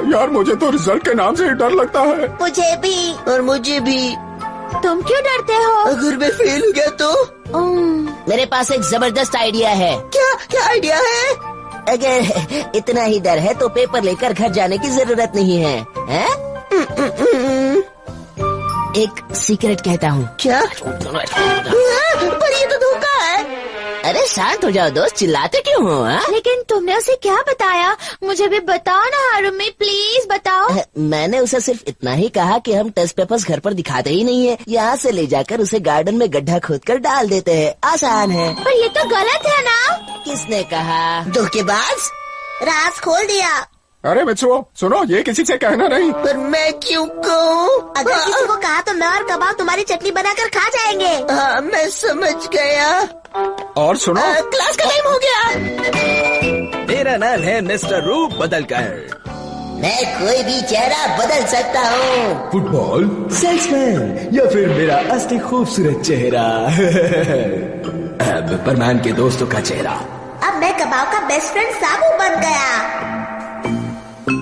यार मुझे तो रिजल्ट के नाम से ही डर लगता है। मुझे भी। और मुझे भी। तुम क्यों डरते हो? अगर मैं फेल हो गया तो? मेरे पास एक जबरदस्त आइडिया है। क्या आइडिया है? अगर इतना ही डर है तो पेपर लेकर घर जाने की जरूरत नहीं है, हैं? एक सीक्रेट कहता हूँ। क्या? पर ये तो धोखा है। अरे शांत हो जाओ दोस्त, चिल्लाते क्यों हो? लेकिन तुमने उसे क्या बताया? मुझे भी बताओ ना हारुमी, प्लीज बताओ। मैंने उसे सिर्फ इतना ही कहा कि हम टेस्ट पेपर्स घर पर दिखाते ही नहीं है, यहाँ से ले जाकर उसे गार्डन में गड्ढा खोदकर डाल देते हैं। आसान है। पर ये तो गलत है ना? किसने कहा? धोखेबाज। राज खोल दिया। अरे मित्सुओ सुनो, ये किसी से कहना नहीं। पर मैं क्यों कहूँ? अगर किसी को कहा तो मैं और कबाब तुम्हारी चटनी बनाकर खा जाएंगे। हाँ मैं समझ गया। और सुनो, क्लास का टाइम हो गया। मेरा नाम है मिस्टर रूप बदलकर। मैं कोई भी चेहरा बदल सकता हूँ। फुटबॉल, सेल्समैन या फिर मेरा असली खूबसूरत चेहरा। अब परमान के दोस्तों का चेहरा। अब मैं कबाब का बेस्ट फ्रेंड साबू बन गया।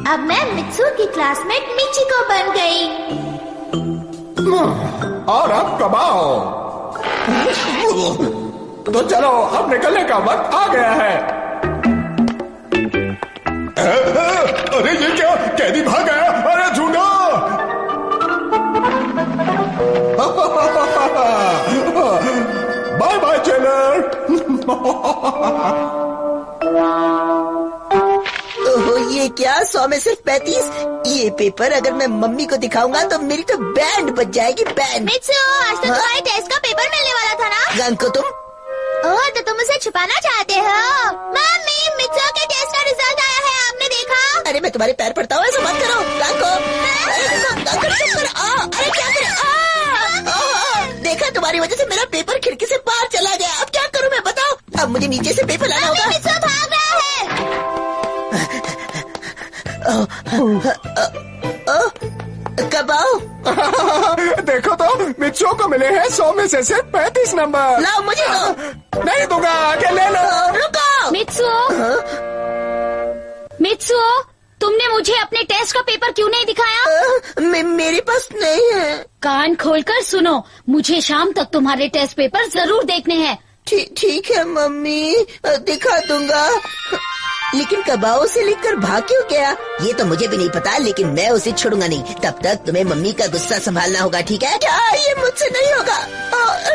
अब मैं मित्सु की क्लासमेट मिचिको बन गई। और अब कबाओ। तो चलो अब निकलने का वक्त आ गया है। अरे ये क्या, कैदी भाग गया। अरे ढूंढो। Bye bye Taylor. ओहो ये क्या, 100 में सिर्फ 35। ये पेपर अगर मैं मम्मी को दिखाऊंगा तो मेरी तो बैंड बज जाएगी, बैंड। मित्सु, आज तो तुम्हारे टेस्ट का पेपर मिलने वाला था ना? गांको तुम? ओह तो तुम उसे छुपाना चाहते हो? मम्मी, मित्सु के टेस्ट का रिजल्ट आया है, आपने देखा? अरे मैं तुम्हारे पैर पड़ता हूँ, ऐसा मत करो। गांको, अरे क्या करे? देखा, तुम्हारी वजह से मेरा पेपर खिड़की से बाहर चला गया। अब क्या करूँ मैं, बताओ। अब मुझे नीचे से पेपर लाना होगा। मित्सु भाग रहा है। कबाओ। देखो तो मित्सुओ को मिले हैं 100 में से सिर्फ 35 नंबर। लाओ मुझे दो। नहीं दूंगा, आगे ले लो। रुको। मित्सुओ, तुमने मुझे अपने टेस्ट का पेपर क्यों नहीं दिखाया? मेरे पास नहीं है। कान खोलकर सुनो, मुझे शाम तक तुम्हारे टेस्ट पेपर जरूर देखने हैं। ठीक है मम्मी, दिखा दूंगा। लेकिन कबाओ से लेकर भाग क्यों गया, ये तो मुझे भी नहीं पता, लेकिन मैं उसे छोड़ूंगा नहीं। तब तक तुम्हें मम्मी का गुस्सा संभालना होगा, ठीक है? क्या ये मुझसे नहीं होगा?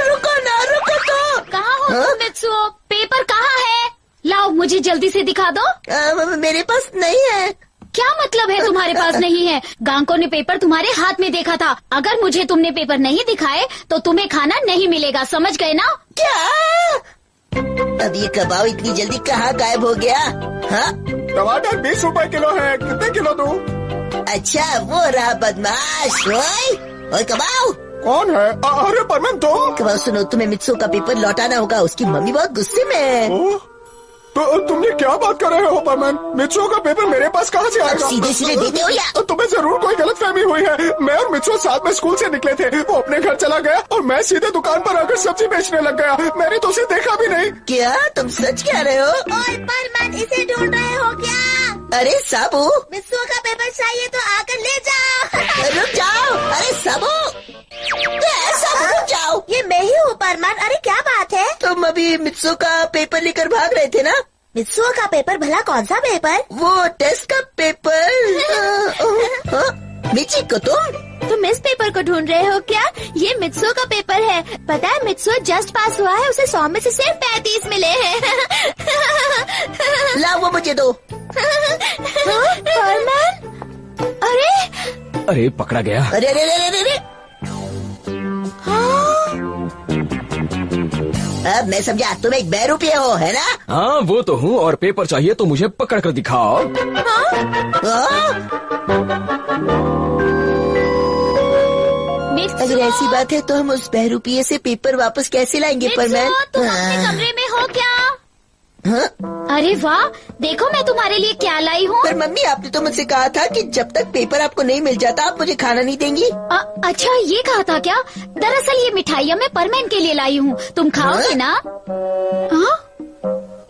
रुको ना, रुको तो। कहाँ हो तुम मित्सुओ? पेपर कहाँ है? लाओ मुझे जल्दी से दिखा दो। मेरे पास नहीं है। क्या मतलब है तुम्हारे पास नहीं है? गांको ने पेपर तुम्हारे हाथ में देखा था। अगर मुझे तुमने पेपर नहीं दिखाए तो तुम्हें खाना नहीं मिलेगा, समझ गए ना? क्या? अब ये कबाब इतनी जल्दी कहाँ गायब हो गया? हाँ? टमाटर 20 रुपए किलो है, कितने किलो दूं? अच्छा वो रहा बदमाश। ओए कबाब। कौन है? अरे परमान तुम? कबाब सुनो, तुम्हें मित्सु का पेपर लौटाना होगा, उसकी मम्मी बहुत गुस्से में है। तो तुम ये क्या बात कर रहे हो परमान? मित्सुओ का पेपर मेरे पास कहाँ से आएगा? सीधे सीधे देते हो या? तुम्हें जरूर कोई गलतफहमी हुई है। मैं और मित्सुओ साथ में स्कूल से निकले थे, वो अपने घर चला गया और मैं सीधे दुकान पर आकर सब्जी बेचने लग गया। मैंने तो उसे देखा भी नहीं। क्या तुम सच कह रहे हो? ओए परमान, इसे ढूंढ रहे हो क्या? अरे साबू, मित्सु का पेपर चाहिए तो आकर ले जाओ। रुक जाओ। अरे साबू, साबू रुक जाओ। ये मैं ही हूँ परमान। अरे क्या बात है? तुम अभी मित्सु का पेपर लेकर भाग रहे थे ना? मित्सु का पेपर? भला कौन सा पेपर? वो टेस्ट का पेपर। मिची को तुम इस पेपर को ढूंढ रहे हो क्या? ये मित्सु का पेपर है। पता है मित्सु जस्ट पास हुआ है, उसे 100 में से सिर्फ 35 मिले हैं। लाओ वो मुझे दो। परमान, अरे पकड़ा गया। अरे अरे अरे अरे अरे। अब मैं समझा, तुम एक बेरुपये हो, है ना? हाँ वो तो हूँ, और पेपर चाहिए तो मुझे पकड़ कर दिखाओ। अगर ऐसी बात है तो हम उस बहरूपिये से पेपर वापस कैसे लाएंगे परमान? तुम अपने कमरे में हो क्या? अरे वाह, देखो मैं तुम्हारे लिए क्या लाई हूँ। पर मम्मी, आपने तो मुझसे कहा था कि जब तक पेपर आपको नहीं मिल जाता आप मुझे खाना नहीं देंगी। अच्छा ये कहा था क्या? दरअसल ये मिठाइयाँ मैं परमान के लिए लाई हूँ, तुम खाओगे ना?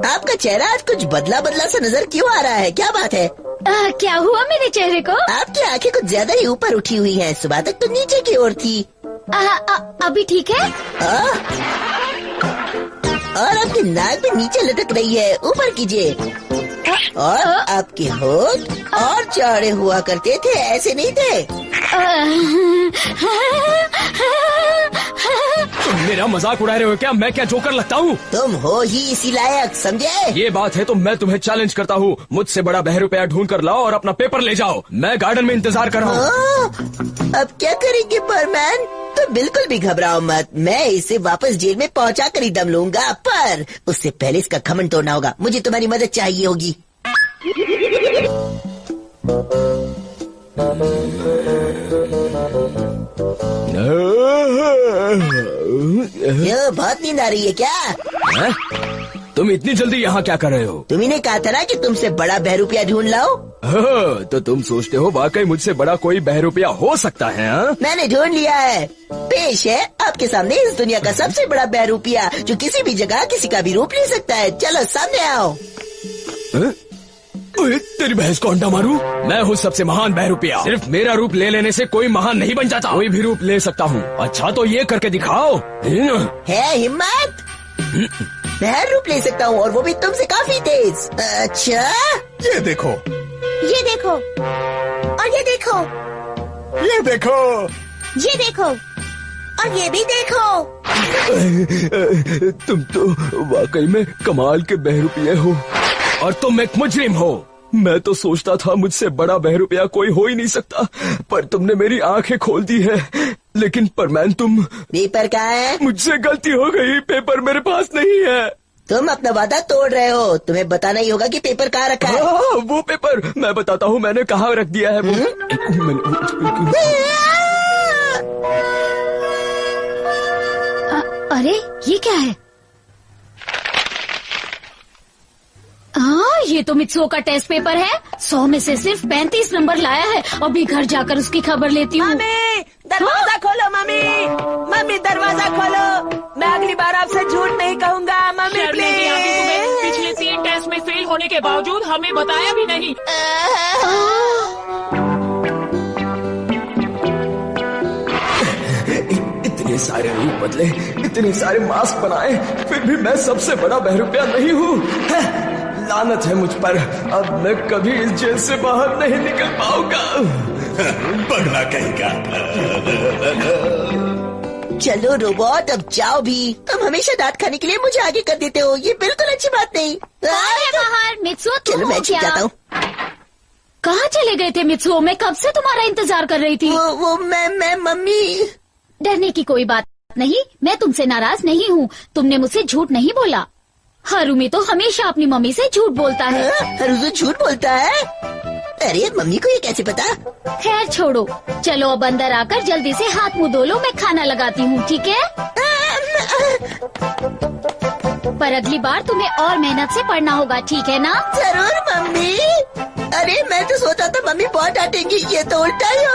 आपका चेहरा आज कुछ बदला बदला सा नजर क्यों आ रहा है, क्या बात है? क्या हुआ मेरे चेहरे को? आपकी आंखें कुछ ज्यादा ही ऊपर उठी हुई हैं। सुबह तक तो नीचे की ओर थी। अभी ठीक है? और आपकी नाक भी नीचे लटक रही है, ऊपर कीजिए। और आपके होठ और चौड़े हुआ करते थे, ऐसे नहीं थे। तुम मेरा मजाक उड़ा रहे हो क्या? मैं क्या जोकर लगता हूँ? तुम हो ही इसी लायक, समझे? ये बात है तो मैं तुम्हें चैलेंज करता हूँ। मुझसे बड़ा बहरूपिया ढूंढ कर लाओ और अपना पेपर ले जाओ। मैं गार्डन में इंतजार कर रहा हूँ। अब क्या करेंगे बर्मैन? तो बिल्कुल भी घबराओ मत, मैं इसे वापस जेल में पहुंचा कर ही दम लूंगा, पर उससे पहले इसका घमंड तोड़ना होगा। मुझे तुम्हारी मदद चाहिए होगी। बहुत नींद आ रही है क्या? है? तुम इतनी जल्दी यहाँ क्या कर रहे हो? तुम्ही ने कहा था ना कि तुमसे बड़ा बहरूपिया ढूंढ लाओ। तो तुम सोचते हो वाकई मुझसे बड़ा कोई बहरूपिया हो सकता है? हा? मैंने ढूंढ लिया है। पेश है आपके सामने इस दुनिया का सबसे बड़ा बहरूपिया, जो किसी भी जगह किसी का भी रूप ले सकता है। चलो सामने आओ। तेरी भैंस को अंडा मारूं? मैं हूँ सबसे महान बहरूपिया। सिर्फ मेरा रूप ले लेने से कोई महान नहीं बन जाता। कोई भी रूप ले सकता हूँ। अच्छा तो ये करके दिखाओ। है हिम्मत? मैं हर रूप ले सकता हूँ, और वो भी तुमसे काफी तेज। अच्छा, ये देखो, ये देखो, और ये देखो, ये देखो, ये देखो, और ये भी देखो। तुम तो वाकई में कमाल के बहरूपिये हो, और तुम एक मुजरिम हो। मैं तो सोचता था मुझसे बड़ा बहरूपिया कोई हो ही नहीं सकता, पर तुमने मेरी आंखें खोल दी है। लेकिन परमैन तुम... पेपर कहाँ है? मुझसे गलती हो गई, पेपर मेरे पास नहीं है। तुम अपना वादा तोड़ रहे हो। तुम्हें बताना ही होगा कि पेपर कहाँ रखा है। वो पेपर मैं बताता हूँ मैंने कहाँ रख दिया है। अरे ये क्या है? ये तो मित्सुओ का टेस्ट पेपर है। 100 में से सिर्फ 35 नंबर लाया है। अभी घर जाकर उसकी खबर लेती हूँ। मम्मी दरवाजा खोलो। मम्मी दरवाजा खोलो। मैं अगली बार आपसे झूठ नहीं कहूँगा। Mummy please. पिछले 3 टेस्ट में फेल होने के बावजूद हमें बताया भी नहीं। इतने सारे रूप बदले, इतने सारे मास्क बनाए, फिर भी मैं सबसे बड़ा बहरूपिया नहीं हूँ। लानत है मुझ पर। अब मैं कभी इस जेल से बाहर नहीं निकल पाऊंगा। पगला कहेगा। चलो रोबोट, अब जाओ भी। तुम हमेशा डांट खाने के लिए मुझे आगे कर देते हो, ये बिल्कुल अच्छी बात नहीं। बाहर मित्सुओ, चलो मैं छुप जाता हूँ। कहाँ चले गए थे मित्सुओ? मैं कब से तुम्हारा इंतजार कर रही थी। वो मैं मम्मी। डरने की कोई बात नहीं, मैं तुमसे नाराज नहीं हूँ। तुमने मुझसे झूठ नहीं बोला। हारुमी तो हमेशा अपनी मम्मी से झूठ बोलता है। हारुमी झूठ बोलता है? अरे मम्मी को ये कैसे पता? खैर छोड़ो, चलो अब अंदर आकर जल्दी से हाथ मुंह धो लो। मैं खाना लगाती हूँ, ठीक है? पर अगली बार तुम्हें और मेहनत से पढ़ना होगा, ठीक है ना? जरूर मम्मी। अरे मैं तो सोचा था मम्मी बहुत डांटेंगी, ये तो उल्टा ही हो